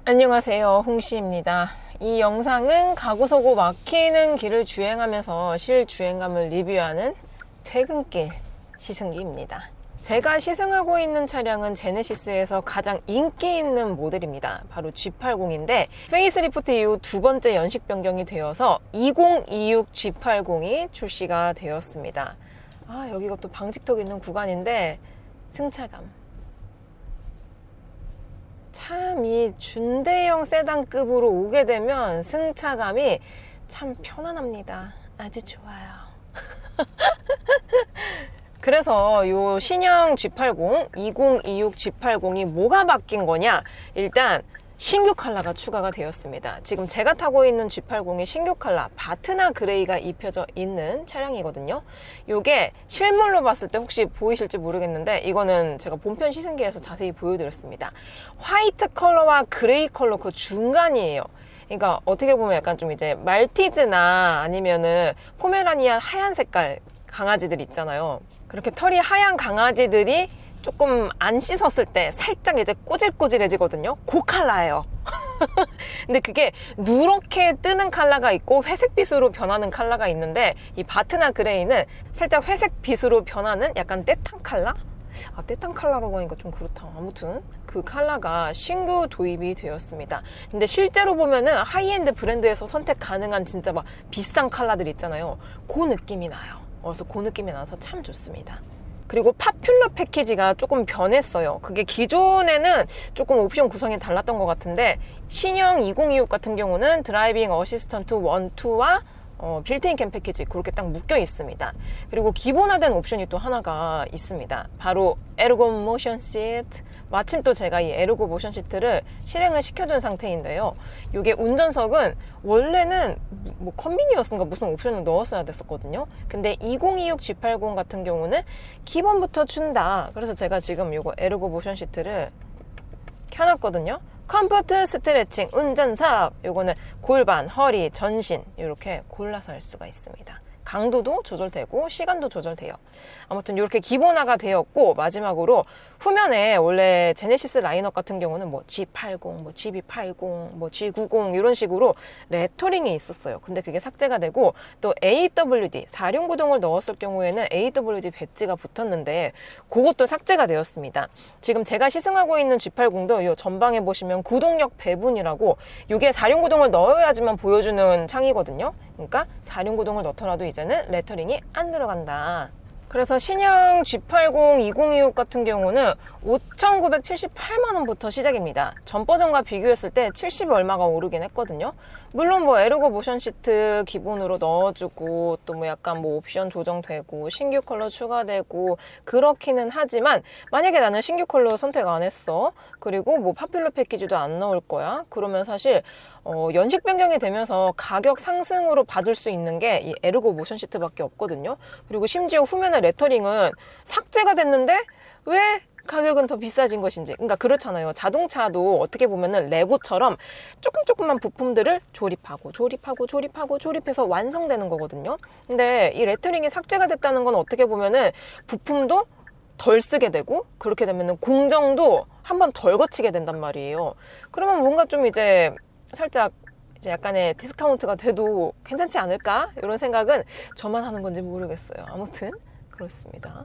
안녕하세요, 홍시입니다. 이 영상은 가구 서고 막히는 길을 주행하면서 실주행감을 리뷰하는 퇴근길 시승기입니다. 제가 시승하고 있는 차량은 제네시스에서 가장 인기 있는 모델입니다. 바로 G80인데 페이스리프트 이후 두 번째 연식 변경이 되어서 2026 G80이 출시가 되었습니다. 여기가 또 방직턱 있는 구간인데 승차감 참 이 준대형 세단급으로 오게 되면 승차감이 참 편안합니다. 아주 좋아요. 그래서 요 신형 G80, 2026 G80이 뭐가 바뀐 거냐? 일단 신규 컬러가 추가가 되었습니다. 지금 제가 타고 있는 G80의 신규 컬러 바트나 그레이가 입혀져 있는 차량이거든요. 이게 실물로 봤을 때 혹시 보이실지 모르겠는데 이거는 제가 본편 시승기에서 자세히 보여드렸습니다. 화이트 컬러와 그레이 컬러 그 중간이에요. 그러니까 어떻게 보면 약간 좀 이제 말티즈나 아니면은 포메라니안 하얀 색깔 강아지들 있잖아요. 그렇게 털이 하얀 강아지들이 조금 안 씻었을 때 살짝 이제 꼬질꼬질해지거든요. 그 컬러예요. 근데 그게 누렇게 뜨는 컬러가 있고 회색빛으로 변하는 컬러가 있는데 이 바트나 그레이는 살짝 회색빛으로 변하는 약간 떼탄 컬러? 떼탄 컬러라고 하니까 좀 그렇다. 아무튼 그 컬러가 신규 도입이 되었습니다. 근데 실제로 보면은 하이엔드 브랜드에서 선택 가능한 진짜 막 비싼 컬러들 있잖아요. 그 느낌이 나요. 그래서 그 느낌이 나서 참 좋습니다. 그리고 파퓰러 패키지가 조금 변했어요. 그게 기존에는 조금 옵션 구성이 달랐던 것 같은데 신형 2026 같은 경우는 드라이빙 어시스턴트 1, 2와 빌트인 캠 패키지 그렇게 딱 묶여 있습니다. 그리고 기본화된 옵션이 또 하나가 있습니다. 바로 에르고 모션 시트. 마침 또 제가 이 에르고 모션 시트를 실행을 시켜둔 상태인데요. 이게 운전석은 원래는 뭐 컨비니언스인가 무슨 옵션을 넣었어야 됐었거든요. 근데 2026 G80 같은 경우는 기본부터 준다. 그래서 제가 지금 이거 에르고 모션 시트를 켜놨거든요. 컴포트 스트레칭 운전석 요거는 골반, 허리, 전신 이렇게 골라서 할 수가 있습니다. 강도도 조절되고 시간도 조절돼요. 아무튼 이렇게 기본화가 되었고 마지막으로 후면에 원래 제네시스 라인업 같은 경우는 뭐 G80, 뭐 GB80, 뭐 G90 이런 식으로 레터링이 있었어요. 근데 그게 삭제가 되고 또 AWD 4륜구동을 넣었을 경우에는 AWD 배지가 붙었는데 그것도 삭제가 되었습니다. 지금 제가 시승하고 있는 G80도 이 전방에 보시면 구동력 배분이라고 이게 4륜구동을 넣어야지만 보여주는 창이거든요. 그러니까 4륜구동을 넣더라도 이제는 레터링이 안 들어간다. 그래서 신형 G80 2026 같은 경우는 5,978만원부터 시작입니다. 전 버전과 비교했을 때 70 얼마가 오르긴 했거든요. 물론 뭐 에르고 모션 시트 기본으로 넣어주고 또 뭐 약간 뭐 옵션 조정되고 신규 컬러 추가되고 그렇기는 하지만 만약에 나는 신규 컬러 선택 안 했어. 그리고 뭐 파퓰러 패키지도 안 넣을 거야. 그러면 사실 연식 변경이 되면서 가격 상승으로 받을 수 있는 게 이 에르고 모션 시트밖에 없거든요. 그리고 심지어 후면의 레터링은 삭제가 됐는데 왜 가격은 더 비싸진 것인지. 그러니까 그렇잖아요. 자동차도 어떻게 보면은 레고처럼 조금만 부품들을 조립해서 완성되는 거거든요. 근데 이 레터링이 삭제가 됐다는 건 어떻게 보면은 부품도 덜 쓰게 되고 그렇게 되면은 공정도 한 번 덜 거치게 된단 말이에요. 그러면 뭔가 좀 이제 살짝 이제 약간의 디스카운트가 돼도 괜찮지 않을까? 이런 생각은 저만 하는 건지 모르겠어요. 아무튼 그렇습니다.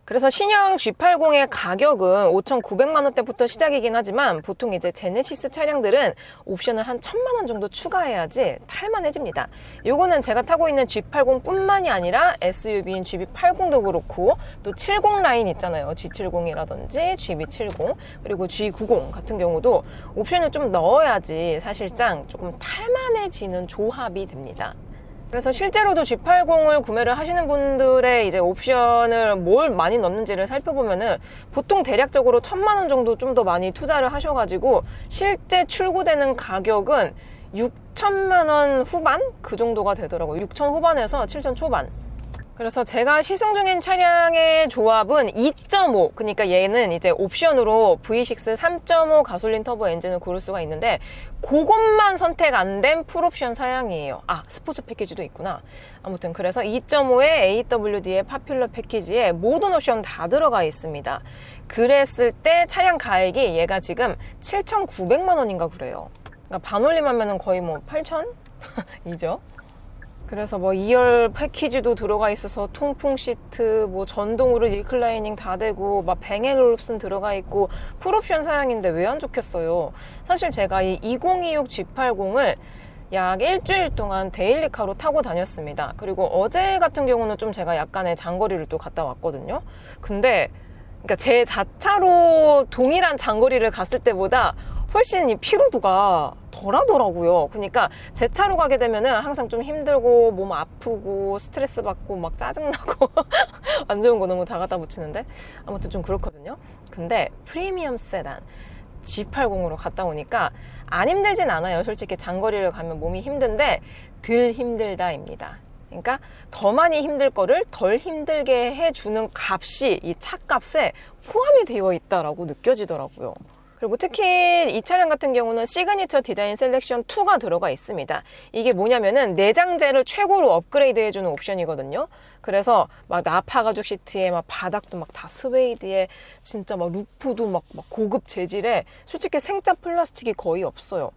그래서 신형 G80의 가격은 5,900만 원대부터 시작이긴 하지만 보통 이제 제네시스 차량들은 옵션을 한 1,000만 원 정도 추가해야지 탈만해집니다. 요거는 제가 타고 있는 G80 뿐만이 아니라 SUV인 GB80도 그렇고 또 70 라인 있잖아요. G70이라든지 GB70 그리고 G90 같은 경우도 옵션을 좀 넣어야지 사실상 조금 탈만해지는 조합이 됩니다. 그래서 실제로도 G80을 구매를 하시는 분들의 이제 옵션을 뭘 많이 넣는지를 살펴보면은 보통 대략적으로 1,000만 원 정도 좀 더 많이 투자를 하셔가지고 실제 출고되는 가격은 6천만 원 후반? 그 정도가 되더라고요. 6천 후반에서 7천 초반. 그래서 제가 시승 중인 차량의 조합은 2.5, 그러니까 얘는 이제 옵션으로 V6 3.5 가솔린 터보 엔진을 고를 수가 있는데 그것만 선택 안 된 풀옵션 사양이에요. 아, 스포츠 패키지도 있구나. 아무튼 그래서 2.5의 AWD의 파퓰러 패키지에 모든 옵션 다 들어가 있습니다. 그랬을 때 차량 가액이 얘가 지금 7,900만 원인가 그래요. 그러니까 반올림하면 거의 뭐 8,000? 이죠. 그래서 뭐 2열 패키지도 들어가 있어서 통풍 시트, 뭐 전동으로 리클라이닝 다 되고 막 뱅앤 올옵션 들어가 있고 풀옵션 사양인데 왜 안 좋겠어요. 사실 제가 이 2026 G80을 약 일주일 동안 데일리카로 타고 다녔습니다. 그리고 어제 같은 경우는 좀 제가 약간의 장거리를 또 갔다 왔거든요. 근데 그러니까 제 자차로 동일한 장거리를 갔을 때보다 훨씬 이 피로도가 덜하더라고요. 그러니까 제 차로 가게 되면은 항상 좀 힘들고 몸 아프고 스트레스 받고 막 짜증나고 안 좋은 거 너무 다 갖다 붙이는데 아무튼 좀 그렇거든요. 근데 프리미엄 세단 G80으로 갔다 오니까 안 힘들진 않아요. 솔직히 장거리를 가면 몸이 힘든데 덜 힘들다입니다. 그러니까 더 많이 힘들 거를 덜 힘들게 해주는 값이 이 차값에 포함이 되어 있다라고 느껴지더라고요. 그리고 특히 이 차량 같은 경우는 시그니처 디자인 셀렉션 2가 들어가 있습니다. 이게 뭐냐면은 내장재를 최고로 업그레이드 해주는 옵션이거든요. 그래서 막 나파 가죽 시트에 막 바닥도 막 다 스웨이드에 진짜 막 루프도 막 고급 재질에 솔직히 생짜 플라스틱이 거의 없어요.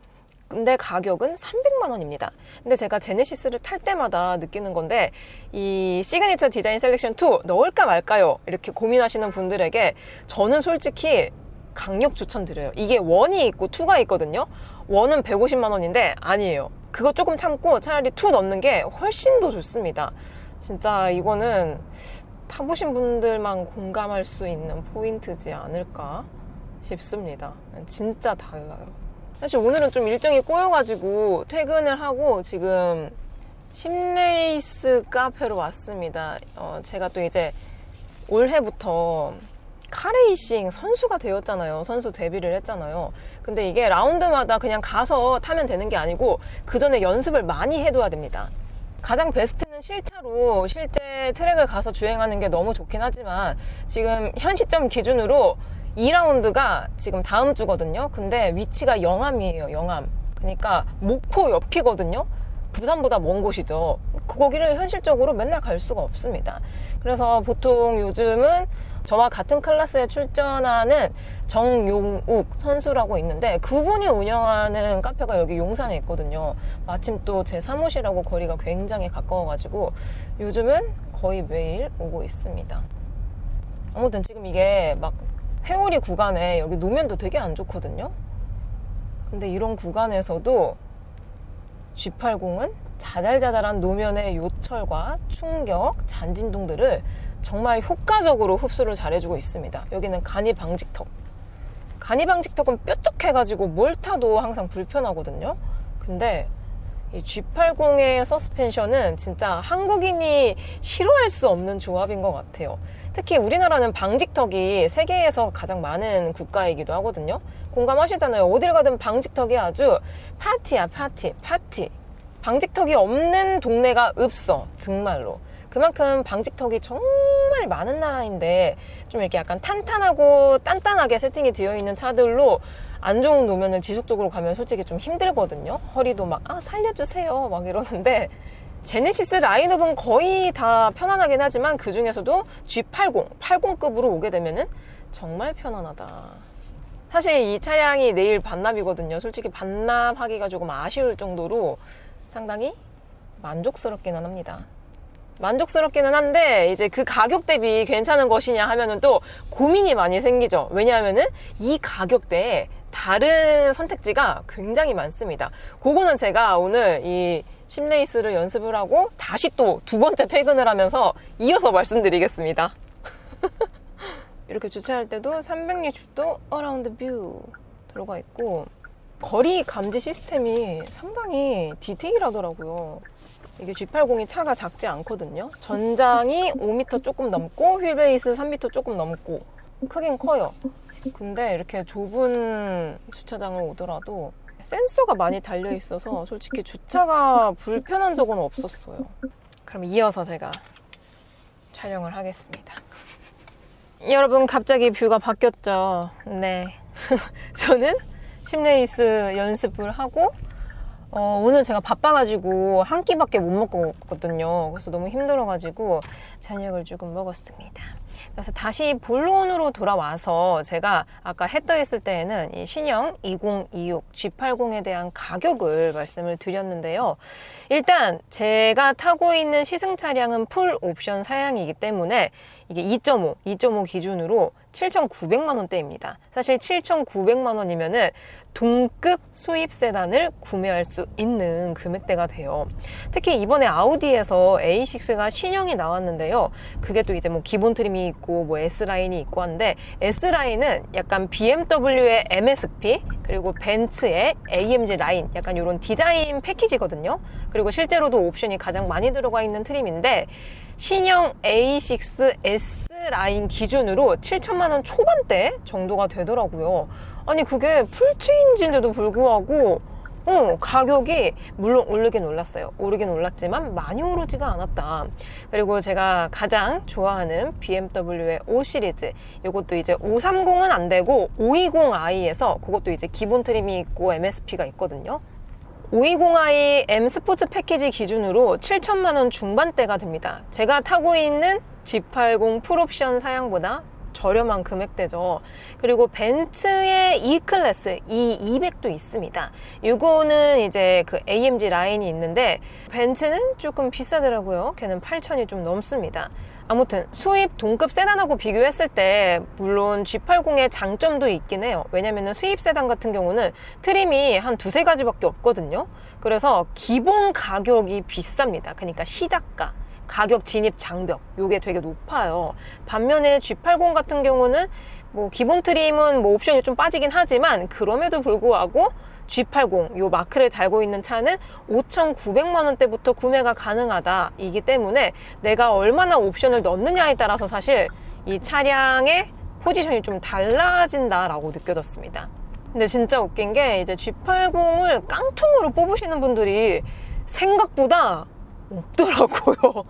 근데 가격은 300만 원입니다. 근데 제가 제네시스를 탈 때마다 느끼는 건데 이 시그니처 디자인 셀렉션 2 넣을까 말까요? 이렇게 고민하시는 분들에게 저는 솔직히 강력 추천드려요. 이게 1이 있고 2가 있거든요. 1은 150만 원인데 아니에요. 그거 조금 참고 차라리 2 넣는 게 훨씬 더 좋습니다. 진짜 이거는 타보신 분들만 공감할 수 있는 포인트지 않을까 싶습니다. 진짜 달라요. 사실 오늘은 좀 일정이 꼬여가지고 퇴근을 하고 지금 심레이스 카페로 왔습니다. 제가 또 이제 올해부터 카레이싱 선수가 되었잖아요. 선수 데뷔를 했잖아요. 근데 이게 라운드마다 그냥 가서 타면 되는 게 아니고 그 전에 연습을 많이 해둬야 됩니다. 가장 베스트는 실차로 실제 트랙을 가서 주행하는 게 너무 좋긴 하지만 지금 현 시점 기준으로 2라운드가 지금 다음 주거든요. 근데 위치가 영암이에요. 영암. 그러니까 목포 옆이거든요. 부산보다 먼 곳이죠. 거기를 현실적으로 맨날 갈 수가 없습니다. 그래서 보통 요즘은 저와 같은 클래스에 출전하는 정용욱 선수라고 있는데 그분이 운영하는 카페가 여기 용산에 있거든요. 마침 또 제 사무실하고 거리가 굉장히 가까워가지고 요즘은 거의 매일 오고 있습니다. 아무튼 지금 이게 막 회오리 구간에 여기 노면도 되게 안 좋거든요. 근데 이런 구간에서도 G80은 자잘자잘한 노면의 요철과 충격, 잔진동들을 정말 효과적으로 흡수를 잘해주고 있습니다. 여기는 간이방직턱. 간이방직턱은 뾰족해가지고 뭘 타도 항상 불편하거든요. 근데 이 G80의 서스펜션은 진짜 한국인이 싫어할 수 없는 조합인 것 같아요. 특히 우리나라는 방직턱이 세계에서 가장 많은 국가이기도 하거든요. 공감하시잖아요. 어딜 가든 방직턱이 아주 파티야, 파티. 방직턱이 없는 동네가 없어, 정말로. 그만큼 방직턱이 정말 많은 나라인데 좀 이렇게 약간 탄탄하고 단단하게 세팅이 되어 있는 차들로 안 좋은 노면을 지속적으로 가면 솔직히 좀 힘들거든요. 허리도 막 살려주세요 막 이러는데 제네시스 라인업은 거의 다 편안하긴 하지만 그 중에서도 G80, 80급으로 오게 되면은 정말 편안하다. 사실 이 차량이 내일 반납이거든요. 솔직히 반납하기가 조금 아쉬울 정도로 상당히 만족스럽기는 합니다. 만족스럽기는 한데 이제 그 가격 대비 괜찮은 것이냐 하면은 또 고민이 많이 생기죠. 왜냐하면은 이 가격대에 다른 선택지가 굉장히 많습니다. 그거는 제가 오늘 이 심레이스를 연습을 하고 다시 또 두 번째 퇴근을 하면서 이어서 말씀드리겠습니다. 이렇게 주차할 때도 360도 어라운드 뷰 들어가 있고 거리 감지 시스템이 상당히 디테일하더라고요. 이게 G80이 차가 작지 않거든요. 전장이 5m 조금 넘고 휠베이스 3m 조금 넘고 크긴 커요. 근데 이렇게 좁은 주차장을 오더라도 센서가 많이 달려 있어서 솔직히 주차가 불편한 적은 없었어요. 그럼 이어서 제가 촬영을 하겠습니다. 여러분, 갑자기 뷰가 바뀌었죠? 네. 저는 심레이스 연습을 하고 오늘 제가 바빠가지고 한 끼밖에 못 먹었거든요. 그래서 너무 힘들어가지고 저녁을 조금 먹었습니다. 그래서 다시 본론으로 돌아와서 제가 아까 해떠 했을 때에는 이 신형 2026 G80에 대한 가격을 말씀을 드렸는데요. 일단 제가 타고 있는 시승 차량은 풀 옵션 사양이기 때문에 이게 2.5 기준으로 7,900만 원대입니다. 사실 7,900만 원이면은 동급 수입 세단을 구매할 수 있는 금액대가 돼요. 특히 이번에 아우디에서 A6가 신형이 나왔는데요. 그게 또 이제 뭐 기본 트림이 있고 뭐 S라인이 있고 한데, S라인은 약간 BMW의 MSP 그리고 벤츠의 AMG 라인, 약간 이런 디자인 패키지거든요. 그리고 실제로도 옵션이 가장 많이 들어가 있는 트림인데, 신형 A6 S라인 기준으로 7천만 원 초반대 정도가 되더라고요. 아니, 그게 풀체인지인데도 불구하고 가격이 물론 오르긴 올랐어요. 오르긴 올랐지만 많이 오르지가 않았다. 그리고 제가 가장 좋아하는 BMW의 5 시리즈, 이것도 이제 530은 안 되고 520i에서 그것도 이제 기본 트림이 있고 MSP가 있거든요. 520i M 스포츠 패키지 기준으로 7천만 원 중반대가 됩니다. 제가 타고 있는 G80 풀옵션 사양보다 저렴한 금액대죠. 그리고 벤츠의 E클래스 E200도 있습니다. 이거는 이제 그 AMG 라인이 있는데 벤츠는 조금 비싸더라고요. 걔는 8천이 좀 넘습니다. 아무튼 수입 동급 세단하고 비교했을 때 물론 G80의 장점도 있긴 해요. 왜냐면은 수입 세단 같은 경우는 트림이 한 두세 가지밖에 없거든요. 그래서 기본 가격이 비쌉니다. 그러니까 시작가, 가격 진입 장벽, 요게 되게 높아요. 반면에 G80 같은 경우는 뭐 기본 트림은 뭐 옵션이 좀 빠지긴 하지만 그럼에도 불구하고 G80 요 마크를 달고 있는 차는 5,900만 원대부터 구매가 가능하다 이기 때문에 내가 얼마나 옵션을 넣느냐에 따라서 사실 이 차량의 포지션이 좀 달라진다라고 느껴졌습니다. 근데 진짜 웃긴 게 이제 G80을 깡통으로 뽑으시는 분들이 생각보다 없더라고요.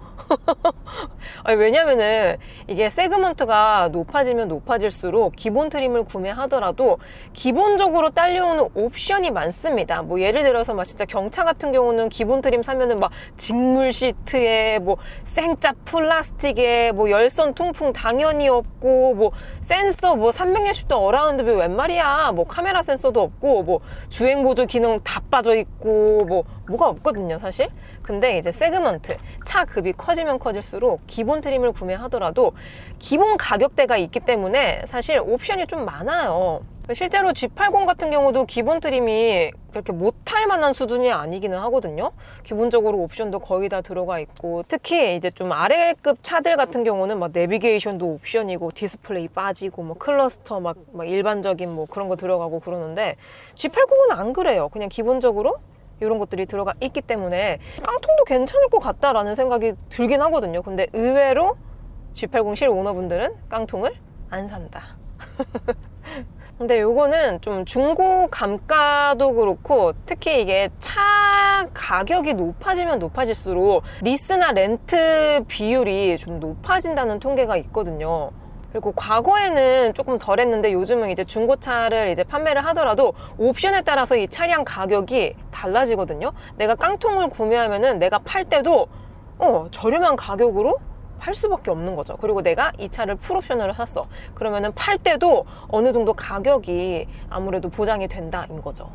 아니, 왜냐면은 이게 세그먼트가 높아지면 높아질수록 기본 트림을 구매하더라도 기본적으로 딸려오는 옵션이 많습니다. 뭐 예를 들어서 막 진짜 경차 같은 경우는 기본 트림 사면은 막 직물 시트에 뭐 생짜 플라스틱에 뭐 열선 통풍 당연히 없고 뭐 센서 뭐 360도 어라운드 뷰 웬 말이야, 뭐 카메라 센서도 없고 뭐 주행 보조 기능 다 빠져 있고 뭐가 없거든요, 사실. 근데 이제 세그먼트, 차 급이 커지면 커질수록 기본 트림을 구매하더라도 기본 가격대가 있기 때문에 사실 옵션이 좀 많아요. 실제로 G80 같은 경우도 기본 트림이 그렇게 못할 만한 수준이 아니기는 하거든요. 기본적으로 옵션도 거의 다 들어가 있고, 특히 이제 좀 아래급 차들 같은 경우는 막 내비게이션도 옵션이고 디스플레이 빠지고 뭐 클러스터 막 일반적인 뭐 그런 거 들어가고 그러는데 G80은 안 그래요. 그냥 기본적으로 이런 것들이 들어가 있기 때문에 깡통도 괜찮을 것 같다라는 생각이 들긴 하거든요. 근데 의외로 G80 실 오너분들은 깡통을 안 산다. 근데 요거는 좀 중고 감가도 그렇고, 특히 이게 차 가격이 높아지면 높아질수록 리스나 렌트 비율이 좀 높아진다는 통계가 있거든요. 그리고 과거에는 조금 덜 했는데 요즘은 이제 중고차를 이제 판매를 하더라도 옵션에 따라서 이 차량 가격이 달라지거든요. 내가 깡통을 구매하면은 내가 팔 때도 저렴한 가격으로 팔 수밖에 없는 거죠. 그리고 내가 이 차를 풀옵션으로 샀어. 그러면은 팔 때도 어느 정도 가격이 아무래도 보장이 된다인 거죠.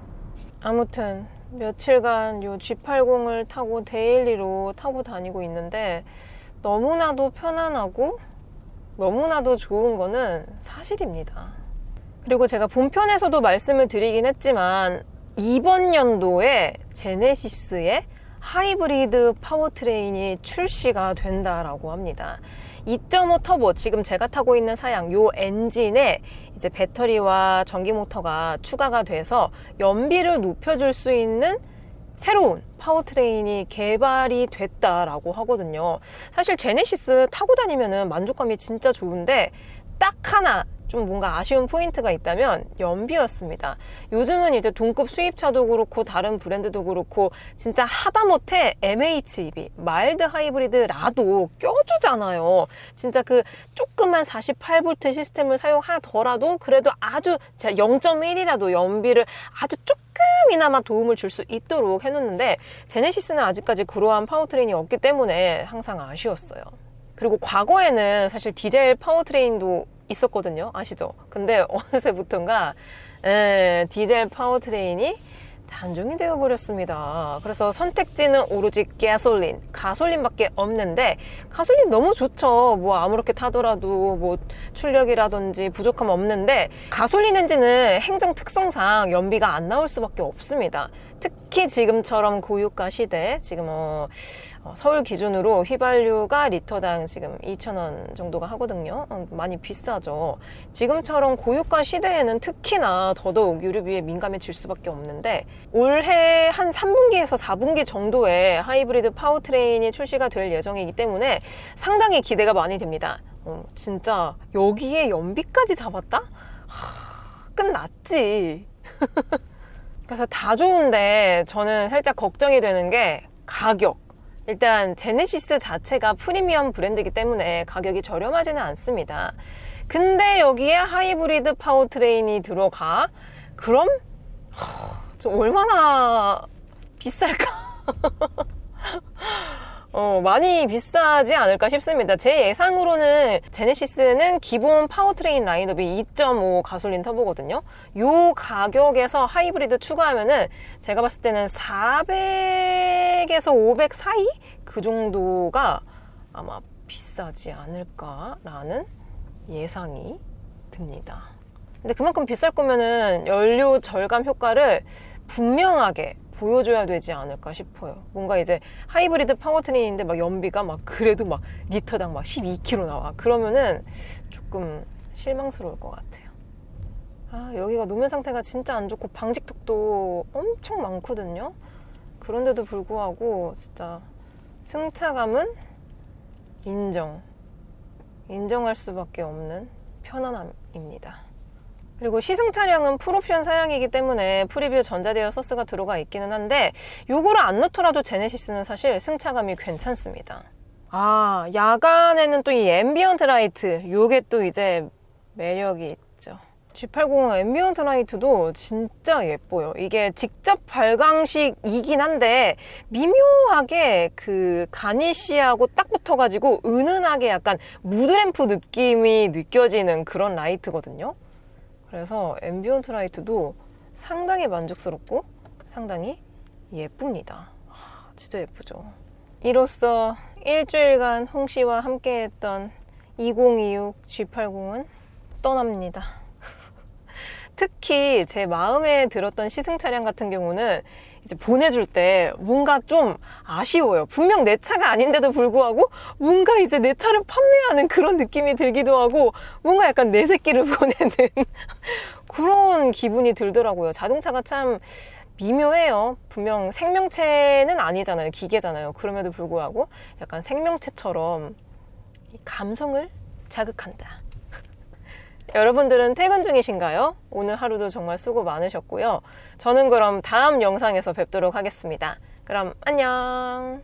아무튼 며칠간 요 G80을 타고 데일리로 타고 다니고 있는데 너무나도 편안하고 너무나도 좋은 거는 사실입니다. 그리고 제가 본편에서도 말씀을 드리긴 했지만 이번 연도에 제네시스의 하이브리드 파워트레인이 출시가 된다라고 합니다. 2.5 터보, 지금 제가 타고 있는 사양 요 엔진에 이제 배터리와 전기 모터가 추가가 돼서 연비를 높여줄 수 있는 새로운 파워트레인이 개발이 됐다라고 하거든요. 사실 제네시스 타고 다니면은 만족감이 진짜 좋은데 딱 하나 좀 뭔가 아쉬운 포인트가 있다면 연비였습니다. 요즘은 이제 동급 수입차도 그렇고 다른 브랜드도 그렇고 진짜 하다못해 MHEV, 마일드 하이브리드라도 껴주잖아요. 진짜 그 조그만 48V 시스템을 사용하더라도 그래도 아주 0.1이라도 연비를 아주 조금이나마 도움을 줄 수 있도록 해놓는데 제네시스는 아직까지 그러한 파워트레인이 없기 때문에 항상 아쉬웠어요. 그리고 과거에는 사실 디젤 파워트레인도 있었거든요. 아시죠? 근데 어느새부턴가 디젤 파워트레인이 단종이 되어버렸습니다. 그래서 선택지는 오로지 가솔린밖에 없는데 가솔린 너무 좋죠. 뭐 아무렇게 타더라도 뭐 출력이라든지 부족함 없는데 가솔린 엔진은 행정 특성상 연비가 안 나올 수밖에 없습니다. 특히 지금처럼 고유가 시대, 지금 서울 기준으로 휘발유가 리터당 지금 2,000원 정도가 하거든요. 많이 비싸죠. 지금처럼 고유가 시대에는 특히나 더더욱 유류비에 민감해질 수밖에 없는데 올해 한 3분기에서 4분기 정도에 하이브리드 파워트레인이 출시가 될 예정이기 때문에 상당히 기대가 많이 됩니다. 진짜 여기에 연비까지 잡았다? 끝났지. 그래서 다 좋은데 저는 살짝 걱정이 되는 게 가격. 일단 제네시스 자체가 프리미엄 브랜드이기 때문에 가격이 저렴하지는 않습니다. 근데 여기에 하이브리드 파워트레인이 들어가? 그럼 얼마나 비쌀까? 많이 비싸지 않을까 싶습니다. 제 예상으로는 제네시스는 기본 파워트레인 라인업이 2.5 가솔린 터보거든요. 요 가격에서 하이브리드 추가하면은 제가 봤을 때는 400에서 500 사이? 그 정도가 아마 비싸지 않을까라는 예상이 듭니다. 근데 그만큼 비쌀 거면은 연료 절감 효과를 분명하게 보여줘야 되지 않을까 싶어요. 뭔가 이제 하이브리드 파워트레인인데 막 연비가 막 그래도 막 리터당 막 12km 나와. 그러면은 조금 실망스러울 것 같아요. 여기가 노면 상태가 진짜 안 좋고 방직턱도 엄청 많거든요. 그런데도 불구하고 진짜 승차감은 인정할 수밖에 없는 편안함입니다. 그리고 시승 차량은 풀옵션 사양이기 때문에 프리뷰 전자제어 서스가 들어가 있기는 한데 요거를 안 넣더라도 제네시스는 사실 승차감이 괜찮습니다. 야간에는 또 이 앰비언트 라이트, 요게 또 이제 매력이 있죠. G80 앰비언트 라이트도 진짜 예뻐요. 이게 직접 발광식이긴 한데 미묘하게 그 가니쉬하고 딱 붙어가지고 은은하게 약간 무드램프 느낌이 느껴지는 그런 라이트거든요. 그래서 앰비언트 라이트도 상당히 만족스럽고 상당히 예쁩니다. 진짜 예쁘죠. 이로써 일주일간 홍씨와 함께했던 2026 G80은 떠납니다. 특히 제 마음에 들었던 시승 차량 같은 경우는 이제 보내줄 때 뭔가 좀 아쉬워요. 분명 내 차가 아닌데도 불구하고 뭔가 이제 내 차를 판매하는 그런 느낌이 들기도 하고 뭔가 약간 내 새끼를 보내는 그런 기분이 들더라고요. 자동차가 참 미묘해요. 분명 생명체는 아니잖아요. 기계잖아요. 그럼에도 불구하고 약간 생명체처럼 감성을 자극한다. 여러분들은 퇴근 중이신가요? 오늘 하루도 정말 수고 많으셨고요. 저는 그럼 다음 영상에서 뵙도록 하겠습니다. 그럼 안녕.